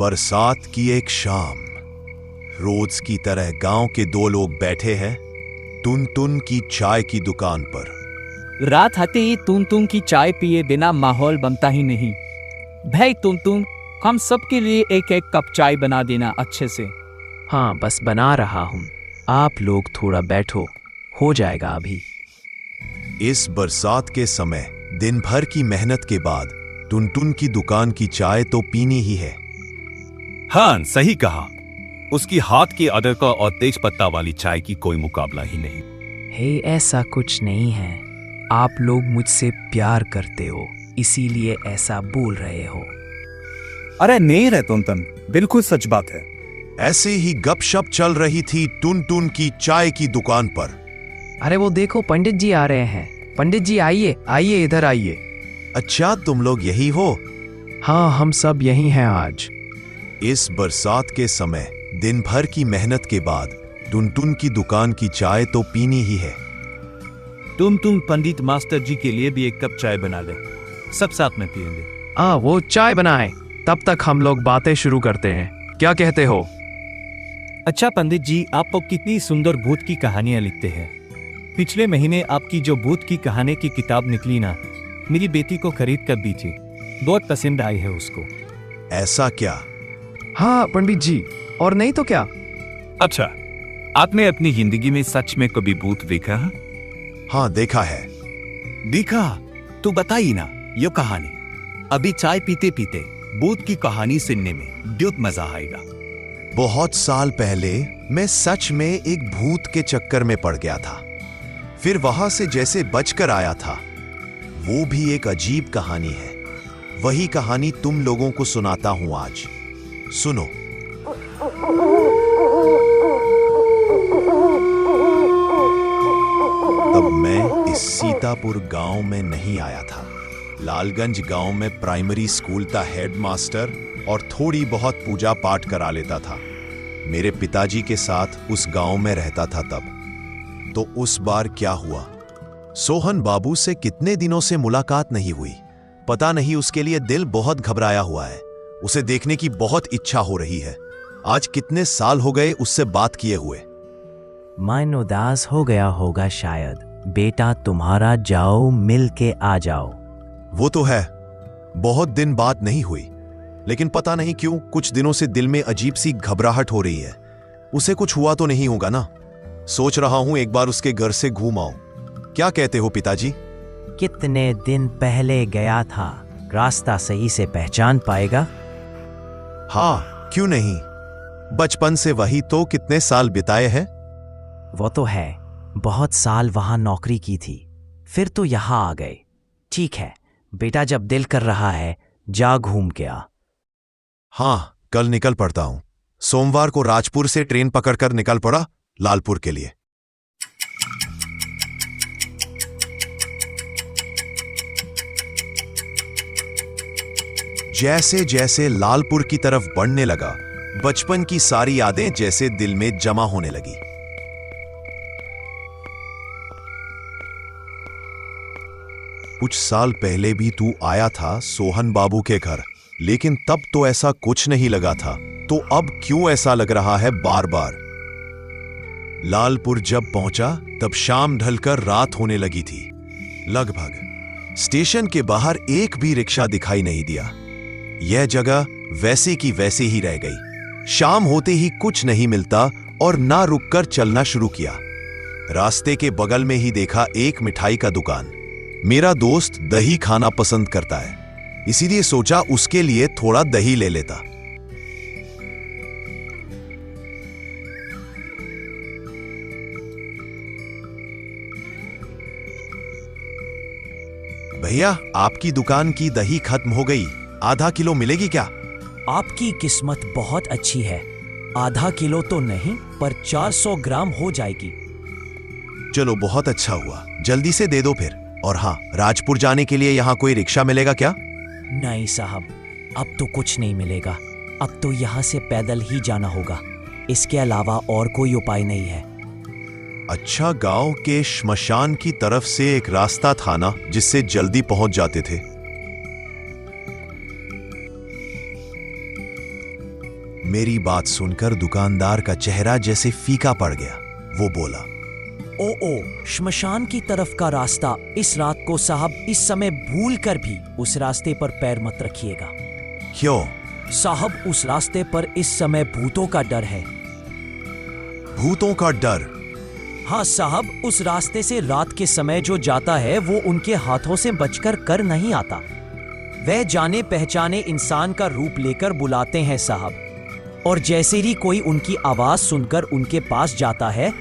बरसात की एक शाम, रोज की तरह गांव के दो लोग बैठे हैं टुन टुन की चाय की दुकान पर। रात आते ही तुम की चाय पिए बिना माहौल बनता ही नहीं। भाई तुम हम सब के लिए एक एक कप चाय बना देना अच्छे से। हाँ, बस बना रहा हूँ। आप लोग थोड़ा बैठो, हो जाएगा अभी। इस बरसात के समय दिन भर की मेहनत के बाद टुन टुन की दुकान की चाय तो पीनी ही है। हाँ, सही कहा। उसकी हाथ की अदरक और तेज पत्ता वाली चाय की कोई मुकाबला ही नहीं। हे, ऐसा कुछ नहीं है। आप लोग मुझसे प्यार करते हो, इसीलिए ऐसा बोल रहे हो। अरे नहीं रे तुम, बिल्कुल सच बात है। ऐसे ही गपशप चल रही थी टुन टुन की चाय की दुकान पर। अरे वो देखो, पंडित जी आ रहे हैं। पंडित जी आइए आइए, इधर आइए। अच्छा, तुम लोग यही हो? हाँ, हम सब यही हैं आज। इस बरसात के समय दिन भर की मेहनत के बाद टुन टुन की दुकान की चाय तो पीनी ही है। तुम पंडित मास्टर जी के लिए भी एक कप चाय बना ले, सब साथ में पिएंगे। वो चाय बनाए, तब तक हम लोग बातें शुरू करते हैं। क्या कहते हो? अच्छा पंडित जी, आप तो कितनी सुंदर भूत की कहानियां लिखते हैं। पिछले महीने आपकी जो भूत की कहानी की किताब निकली ना, मेरी बेटी को खरीद कर दी थी। बहुत पसंद आई है उसको। ऐसा क्या? हाँ पंडित जी, और नहीं तो क्या। अच्छा, आपने अपनी जिंदगी में सच में कभी भूत देखा है? हाँ, देखा है। देखा? तो बताइए ना ये कहानी। अभी चाय पीते पीते भूत की कहानी सुनने में बहुत मजा आएगा। बहुत साल पहले मैं सच में एक भूत के चक्कर में पड़ गया था। फिर वहां से जैसे बचकर आया था। वो भी एक अजीब कहानी है। वही कहानी तुम लोगों को सुनाता हूं आज। सुनो। तब मैं इस सीतापुर गांव में नहीं आया था। लालगंज गांव में प्राइमरी स्कूल का हेडमास्टर और थोड़ी बहुत पूजा पाठ करा लेता था। मेरे पिताजी के साथ उस गांव में रहता था तब। तो उस बार क्या हुआ, सोहन बाबू से कितने दिनों से मुलाकात नहीं हुई। पता नहीं, उसके लिए दिल बहुत घबराया हुआ है। उसे देखने की बहुत इच्छा हो रही है। आज कितने साल हो गए उससे बात किए हुए। मन उदास हो गया होगा शायद। बेटा तुम्हारा, जाओ मिल के आ जाओ। वो तो है, बहुत दिन बात नहीं हुई, लेकिन पता नहीं क्यों कुछ दिनों से दिल में अजीब सी घबराहट हो रही है। उसे कुछ हुआ तो नहीं होगा ना? सोच रहा हूं एक बार उसके घर से घूम आऊं। क्या कहते हो पिताजी? कितने दिन पहले गया था, रास्ता सही से पहचान पाएगा? हाँ, क्यों नहीं। बचपन से वही तो कितने साल बिताए हैं। वो तो है, बहुत साल वहां नौकरी की थी, फिर तो यहां आ गए। ठीक है बेटा, जब दिल कर रहा है जा घूम के आ। हाँ, कल निकल पड़ता हूं। सोमवार को राजपुर से ट्रेन पकड़कर निकल पड़ा लालपुर के लिए। जैसे जैसे लालपुर की तरफ बढ़ने लगा, बचपन की सारी यादें जैसे दिल में जमा होने लगी। कुछ साल पहले भी तू आया था सोहन बाबू के घर, लेकिन तब तो ऐसा कुछ नहीं लगा था। तो अब क्यों ऐसा लग रहा है बार बार? लालपुर जब पहुंचा तब शाम ढलकर रात होने लगी थी लगभग। स्टेशन के बाहर एक भी रिक्शा दिखाई नहीं दिया। यह जगह वैसे की वैसे ही रह गई। शाम होते ही कुछ नहीं मिलता और ना रुककर चलना शुरू किया। रास्ते के बगल में ही देखा एक मिठाई का दुकान। मेरा दोस्त दही खाना पसंद करता है, इसीलिए सोचा उसके लिए थोड़ा दही ले लेता। भैया, आपकी दुकान की दही खत्म हो गई, आधा किलो मिलेगी क्या? आपकी किस्मत बहुत अच्छी है। आधा किलो तो नहीं, पर 400 ग्राम हो जाएगी। चलो, बहुत अच्छा हुआ। जल्दी से दे दो फिर। और हाँ, राजपुर जाने के लिए यहाँ कोई रिक्शा मिलेगा क्या? नहीं साहब, अब तो कुछ नहीं मिलेगा। अब तो यहाँ से पैदल ही जाना होगा। इसके अलावा और कोई उपाय नहीं है। अच्छा, गांव के श्मशान की तरफ से एक रास्ता था ना, जिससे जल्दी पहुंच जाते थे। मेरी बात सुनकर दुकानदार का चेहरा जैसे फीका पड़ गया। वो बोला, ओ श्मशान की तरफ का रास्ता इस रात को साहब, इस समय भूल कर भी उस रास्ते पर पैर मत रखिएगा। क्यों? साहब उस रास्ते पर इस समय भूतों का डर है। भूतों का डर? हाँ साहब, उस रास्ते से रात के समय जो जाता है वो उनके हाथों से बचकर कर नहीं आता। वह जाने पहचाने इंसान का रूप लेकर बुलाते हैं साहब, और जैसे ही कोई उनकी आवाज सुनकर उनके पास जाता है,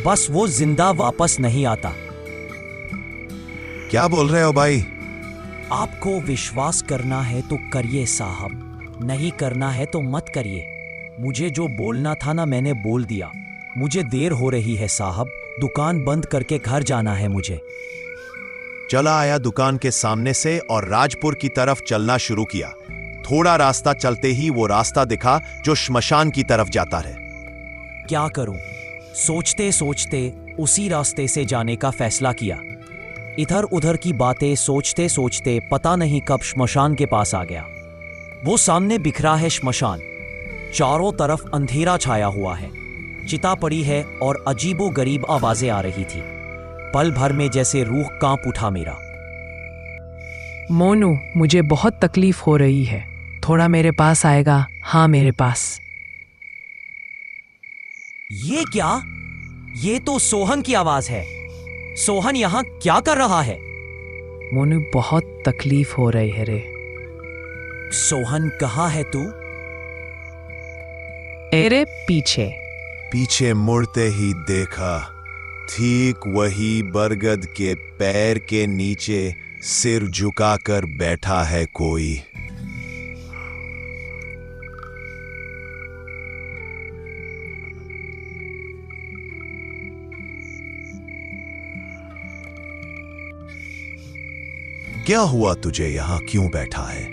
बस वो जिंदा वापस नहीं आता। क्या बोल रहे हो भाई? आपको विश्वास करना है तो करिए साहब, नहीं करना है तो मत करिए। मुझे जो बोलना था ना, मैंने बोल दिया। मुझे देर हो रही है साहब, दुकान बंद करके घर जाना है मुझे। चला आया दुकान के सामने से और राजपुर की तरफ चलना शुरू किया। थोड़ा रास्ता चलते ही वो रास्ता दिखा जो श्मशान की तरफ जाता है। क्या करूं? सोचते सोचते उसी रास्ते से जाने का फैसला किया। इधर उधर की बातें सोचते सोचते पता नहीं कब श्मशान के पास आ गया। वो सामने बिखरा है श्मशान, चारों तरफ अंधेरा छाया हुआ है, चिता पड़ी है और अजीबो गरीब आवाजें आ रही थी। पल भर में जैसे रूह कांप उठा मेरा। मोनू, मुझे बहुत तकलीफ हो रही है, थोड़ा मेरे पास आएगा? हाँ, मेरे पास। ये क्या? ये तो सोहन की आवाज है। सोहन यहाँ क्या कर रहा है? मोनू, बहुत तकलीफ हो रही है रे। सोहन कहाँ है तू? मेरे पीछे। पीछे मुड़ते ही देखा, ठीक वही बरगद के पैर के नीचे सिर झुकाकर बैठा है कोई। क्या हुआ तुझे? यहां क्यों बैठा है?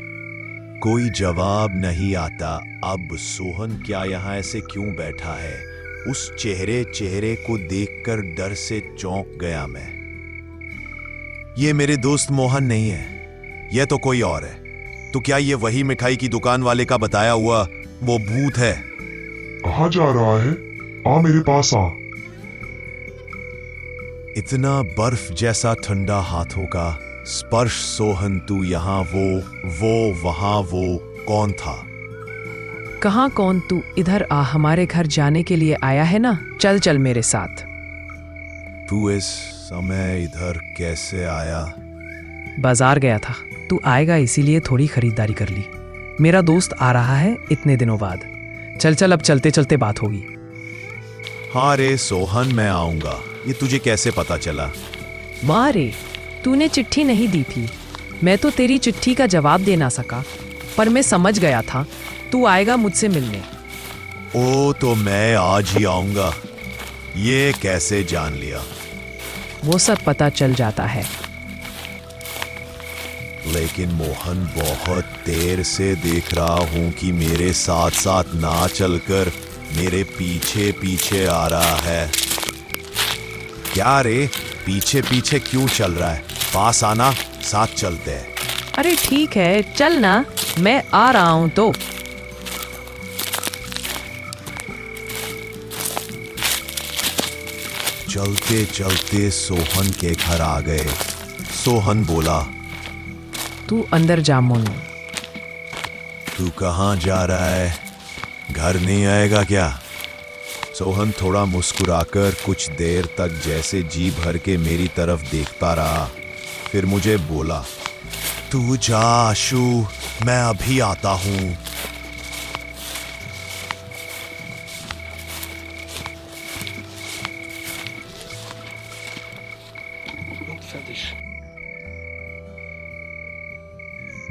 कोई जवाब नहीं आता। अब सोहन क्या यहां ऐसे क्यों बैठा है? उस चेहरे को देखकर डर से चौंक गया मैं। ये मेरे दोस्त मोहन नहीं है, यह तो कोई और है। तो क्या ये वही मिठाई की दुकान वाले का बताया हुआ वो भूत है? कहाँ जा रहा है? आ मेरे पास आ। इतना बर्फ जैसा ठंडा हाथों का स्पर्श। सोहन, तू यहाँ वो वहां वो कौन था? कहाँ कौन? तू इधर आ, हमारे घर जाने के लिए आया है ना? चल चल मेरे साथ। तू इस समय इधर कैसे आया? बाजार गया था, तू आएगा इसीलिए थोड़ी खरीदारी कर ली। मेरा दोस्त आ रहा है इतने दिनों बाद। चल चल, अब चलते चलते बात होगी। हाँ रे सोहन, मैं आऊंगा। ये तुझे कैसे पता चला? वाह रे, तूने चिट्ठी नहीं दी थी। मैं तो तेरी चिट्ठी का जवाब दे ना सका, पर मैं समझ गया था तू आएगा मुझसे मिलने। ओ, तो मैं आज ही आऊंगा। ये कैसे जान लिया? वो सब पता चल जाता है। लेकिन मोहन, बहुत देर से देख रहा हूं कि मेरे साथ साथ ना चलकर मेरे पीछे पीछे आ रहा है। क्या रे, पीछे पीछे क्यों चल रहा है? पास आना, साथ चलते हैं। अरे ठीक है, चल ना, मैं आ रहा हूं तो। चलते चलते सोहन के घर आ गए। सोहन बोला, तू अंदर जा मोनू। तू कहाँ जा रहा है? घर नहीं आएगा क्या? सोहन थोड़ा मुस्कुराकर कुछ देर तक जैसे जी भर के मेरी तरफ देखता रहा, फिर मुझे बोला, तू जा आशु, मैं अभी आता हूं।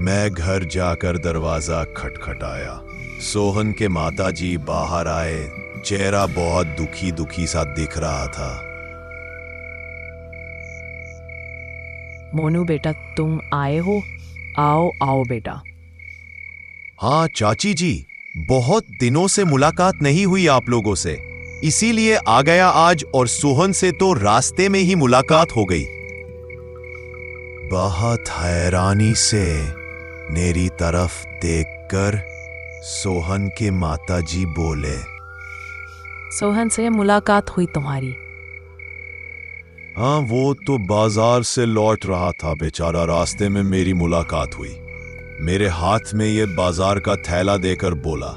मैं घर जाकर दरवाजा खटखटाया। सोहन के माताजी बाहर आए। चेहरा बहुत दुखी दुखी सा दिख रहा था। मोनू बेटा, तुम आए हो? आओ आओ बेटा। हाँ चाची जी, बहुत दिनों से मुलाकात नहीं हुई आप लोगों से, इसीलिए आ गया आज। और सोहन से तो रास्ते में ही मुलाकात हो गई। बहुत हैरानी से मेरी तरफ देखकर सोहन के माताजी बोले। सोहन से मुलाकात हुई तुम्हारी। हाँ, वो तो बाजार से लौट रहा था बेचारा, रास्ते में मेरी मुलाकात हुई। मेरे हाथ में ये बाजार का थैला देकर बोला,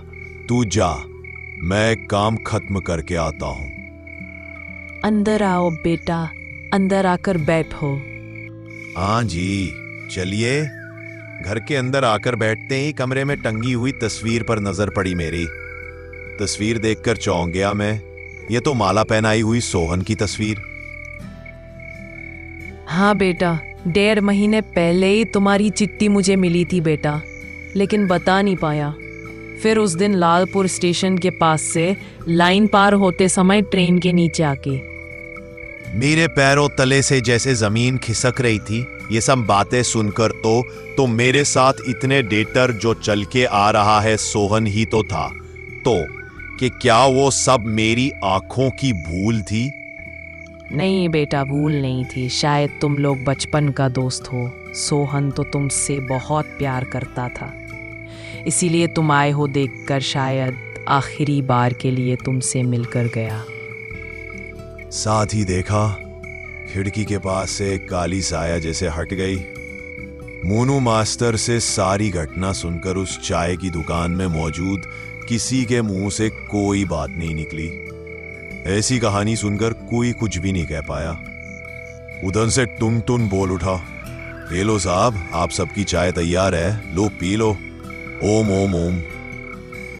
तू जा, मैं काम खत्म करके आता हूं। अंदर आओ बेटा, अंदर आकर बैठो। हाँ जी, चलिए। घर के अंदर आकर बैठते ही कमरे में टंगी हुई तस्वीर पर नजर पड़ी मेरी। तस्वीर देखकर चौंक गया मैं। ये तो माला पहनाई हुई सोहन की तस्वीर। हाँ बेटा, 1.5 महीने पहले ही तुम्हारी चिट्ठी मुझे मिली थी बेटा, लेकिन बता नहीं पाया। फिर उस दिन लालपुर स्टेशन के पास से लाइन पार होते समय ट्रेन के नीचे आके मेरे पैरों तले से जैसे जमीन खिसक रही थी। ये सब बातें सुनकर तो मेरे साथ इतने डेटर जो चल के आ रहा है सोहन ही तो था। तो कि क्या वो सब मेरी आंखों की भूल थी? नहीं बेटा, भूल नहीं थी। शायद तुम लोग बचपन का दोस्त हो। सोहन तो तुमसे बहुत प्यार करता था, इसीलिए तुम आए हो देखकर शायद आखिरी बार के लिए तुमसे मिलकर गया। साथ ही देखा, खिड़की के पास से एक काली साया जैसे हट गई। मोनू मास्टर से सारी घटना सुनकर उस चाय की दुकान में मौजूद किसी के मुंह से कोई बात नहीं निकली। ऐसी कहानी सुनकर कोई कुछ भी नहीं कह पाया। उधर से टुन बोल उठा, ये लो साहब, आप सबकी चाय तैयार है, लो पी लो। ओम ओम ओम।